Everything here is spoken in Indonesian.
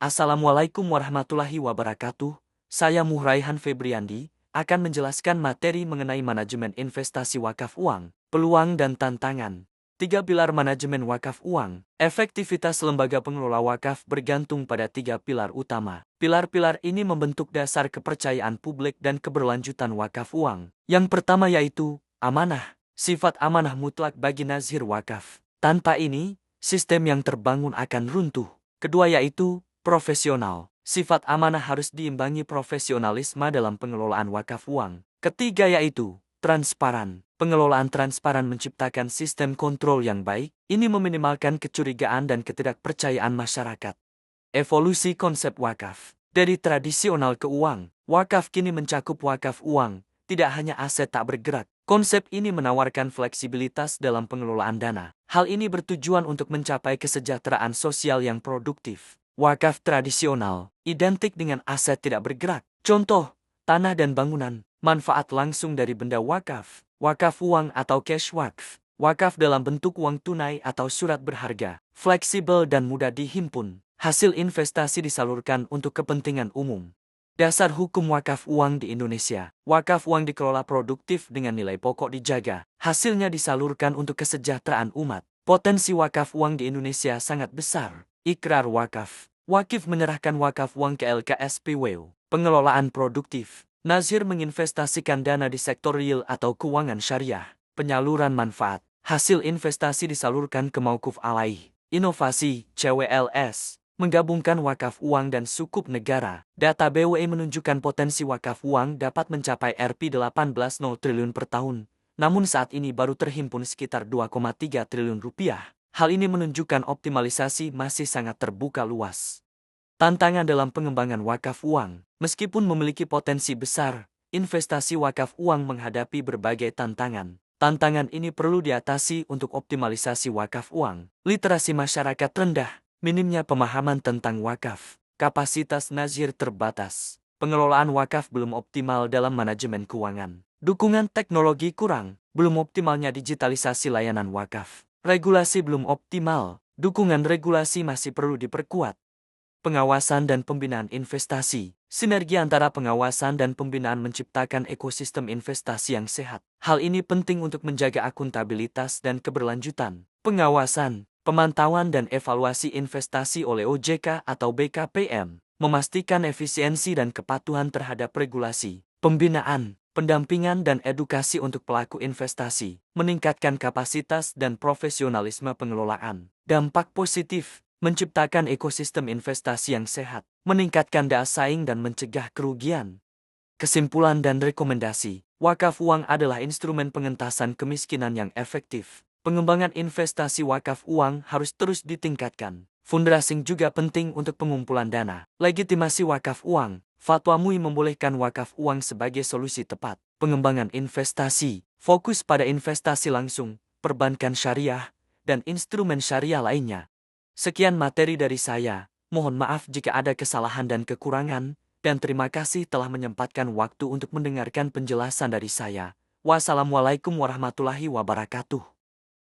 Assalamualaikum warahmatullahi wabarakatuh. Saya Muhraihan Febriandi, akan menjelaskan materi mengenai manajemen investasi wakaf uang, peluang dan tantangan. 3 pilar manajemen wakaf uang. Efektivitas lembaga pengelola wakaf bergantung pada 3 pilar utama. Pilar-pilar ini membentuk dasar kepercayaan publik dan keberlanjutan wakaf uang. Yang pertama yaitu amanah. Sifat amanah mutlak bagi nazir wakaf. Tanpa ini, sistem yang terbangun akan runtuh. Kedua yaitu profesional. Sifat amanah harus diimbangi profesionalisme dalam pengelolaan wakaf uang. Ketiga yaitu transparan. Pengelolaan transparan menciptakan sistem kontrol yang baik. Ini meminimalkan kecurigaan dan ketidakpercayaan masyarakat. Evolusi konsep wakaf. Dari tradisional ke uang, wakaf kini mencakup wakaf uang, tidak hanya aset tak bergerak. Konsep ini menawarkan fleksibilitas dalam pengelolaan dana. Hal ini bertujuan untuk mencapai kesejahteraan sosial yang produktif. Wakaf tradisional identik dengan aset tidak bergerak. Contoh, tanah dan bangunan. Manfaat langsung dari benda wakaf. Wakaf uang atau cash wakf. Wakaf dalam bentuk uang tunai atau surat berharga. Fleksibel dan mudah dihimpun. Hasil investasi disalurkan untuk kepentingan umum. Dasar hukum wakaf uang di Indonesia. Wakaf uang dikelola produktif dengan nilai pokok dijaga. Hasilnya disalurkan untuk kesejahteraan umat. Potensi wakaf uang di Indonesia sangat besar. Ikrar wakaf. Wakif menyerahkan wakaf uang ke LKSPWU. Pengelolaan produktif. Nazir menginvestasikan dana di sektor real atau keuangan syariah. Penyaluran manfaat. Hasil investasi disalurkan ke Mauquf Alaih. Inovasi, CWLS. Menggabungkan wakaf uang dan sukuk negara. Data BWI menunjukkan potensi wakaf uang dapat mencapai Rp18,0 triliun per tahun. Namun saat ini baru terhimpun sekitar Rp2,3 triliun. Hal ini menunjukkan optimalisasi masih sangat terbuka luas. Tantangan dalam pengembangan wakaf uang. Meskipun memiliki potensi besar, investasi wakaf uang menghadapi berbagai tantangan. Tantangan ini perlu diatasi untuk optimalisasi wakaf uang. Literasi masyarakat rendah, minimnya pemahaman tentang wakaf, kapasitas nazir terbatas, pengelolaan wakaf belum optimal dalam manajemen keuangan, dukungan teknologi kurang, belum optimalnya digitalisasi layanan wakaf, regulasi belum optimal, dukungan regulasi masih perlu diperkuat. Pengawasan dan pembinaan investasi. Sinergi antara pengawasan dan pembinaan menciptakan ekosistem investasi yang sehat. Hal ini penting untuk menjaga akuntabilitas dan keberlanjutan. Pengawasan, pemantauan dan evaluasi investasi oleh OJK atau BKPM. Memastikan efisiensi dan kepatuhan terhadap regulasi. Pembinaan, pendampingan dan edukasi untuk pelaku investasi. Meningkatkan kapasitas dan profesionalisme pengelolaan. Dampak positif. Menciptakan ekosistem investasi yang sehat, meningkatkan daya saing dan mencegah kerugian. Kesimpulan dan rekomendasi. Wakaf uang adalah instrumen pengentasan kemiskinan yang efektif. Pengembangan investasi wakaf uang harus terus ditingkatkan. Fundraising juga penting untuk pengumpulan dana. Legitimasi wakaf uang. Fatwa MUI membolehkan wakaf uang sebagai solusi tepat. Pengembangan investasi. Fokus pada investasi langsung, perbankan syariah, dan instrumen syariah lainnya. Sekian materi dari saya, mohon maaf jika ada kesalahan dan kekurangan, dan terima kasih telah menyempatkan waktu untuk mendengarkan penjelasan dari saya. Wassalamualaikum warahmatullahi wabarakatuh.